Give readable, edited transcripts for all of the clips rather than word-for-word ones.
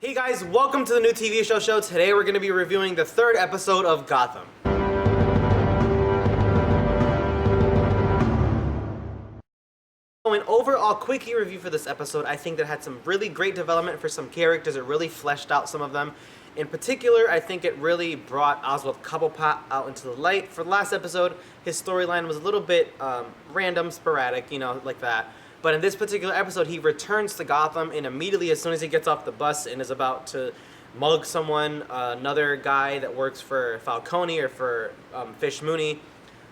Hey guys, welcome to the new TV show. Today we're going to be reviewing the third episode of Gotham. So an overall quickie review for this episode, I think that had some really great development for some characters. It really fleshed out some of them. In particular, I think it really brought Oswald Cobblepot out into the light. For the last episode, his storyline was a little bit random, sporadic, like that. But in this particular episode, he returns to Gotham, and immediately as soon as he gets off the bus and is about to mug someone, another guy that works for Falcone or for Fish Mooney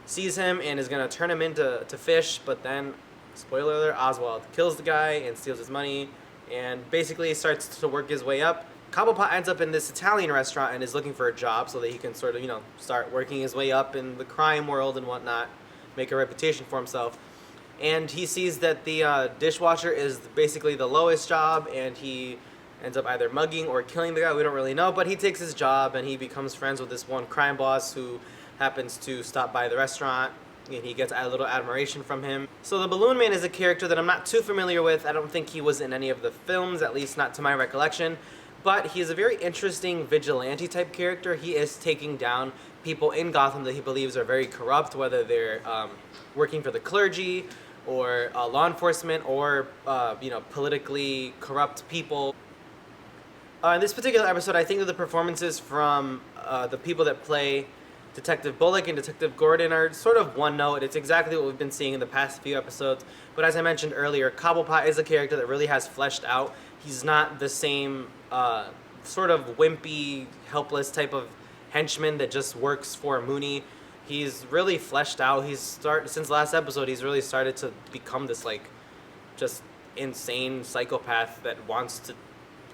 sees him and is going to turn him into Fish, but then, spoiler alert, Oswald kills the guy and steals his money and basically starts to work his way up. Cobblepot ends up in this Italian restaurant and is looking for a job so that he can sort of, start working his way up in the crime world and whatnot, make a reputation for himself. And he sees that the dishwasher is basically the lowest job, and he ends up either mugging or killing the guy. We don't really know, but he takes his job, and he becomes friends with this one crime boss who happens to stop by the restaurant, and he gets a little admiration from him. So the Balloonman is a character that I'm not too familiar with. I don't think he was in any of the films, at least not to my recollection. But he is a very interesting vigilante-type character. He is taking down people in Gotham that he believes are very corrupt, whether they're working for the clergy or law enforcement or politically corrupt people. In this particular episode, I think that the performances from the people that play Detective Bullock and Detective Gordon are sort of one note. It's exactly what we've been seeing in the past few episodes. But as I mentioned earlier, Cobblepot is a character that really has fleshed out. He's not the same sort of wimpy, helpless type of henchman that just works for Mooney. He's really fleshed out. Since last episode, he's really started to become this just insane psychopath that wants to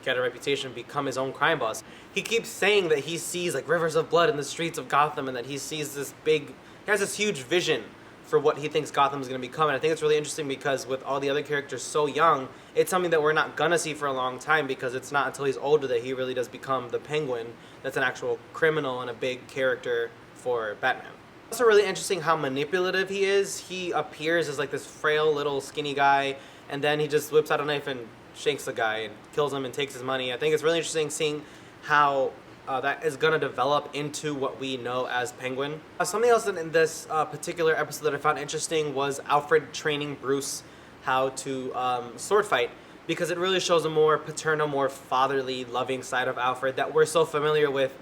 get a reputation, become his own crime boss. He keeps saying that he sees rivers of blood in the streets of Gotham, and that he sees he has this huge vision for what he thinks Gotham is going to become. And I think it's really interesting because with all the other characters so young, it's something that we're not gonna see for a long time, because it's not until he's older that he really does become the Penguin that's an actual criminal and a big character for Batman. It's also really interesting how manipulative he is. He appears as this frail little skinny guy, and then he just whips out a knife and shanks the guy and kills him and takes his money. I think it's really interesting seeing how that is going to develop into what we know as Penguin. Something else in this particular episode that I found interesting was Alfred training Bruce how to sword fight, because it really shows a more paternal, more fatherly, loving side of Alfred that we're so familiar with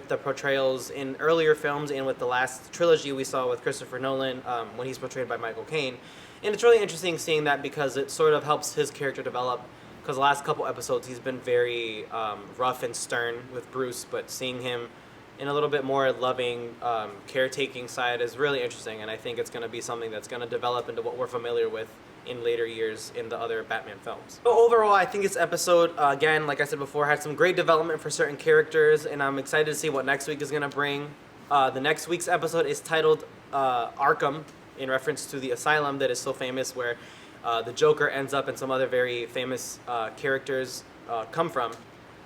the portrayals in earlier films and with the last trilogy we saw with Christopher Nolan when he's portrayed by Michael Caine. And it's really interesting seeing that because it sort of helps his character develop, because the last couple episodes he's been very rough and stern with Bruce, but seeing him in a little bit more loving, caretaking side is really interesting, and I think it's going to be something that's going to develop into what we're familiar with in later years in the other Batman films. So overall, I think this episode, again, like I said before, had some great development for certain characters, and I'm excited to see what next week is going to bring. The next week's episode is titled Arkham, in reference to the asylum that is so famous, where the Joker ends up and some other very famous characters come from.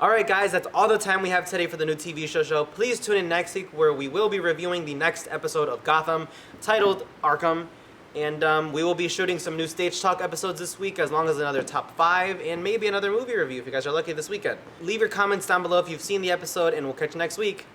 Alright guys, that's all the time we have today for the new TV show. Please tune in next week where we will be reviewing the next episode of Gotham, titled Arkham. And we will be shooting some new Stage Talk episodes this week, as long as another top 5 and maybe another movie review if you guys are lucky this weekend. Leave your comments down below if you've seen the episode, and we'll catch you next week.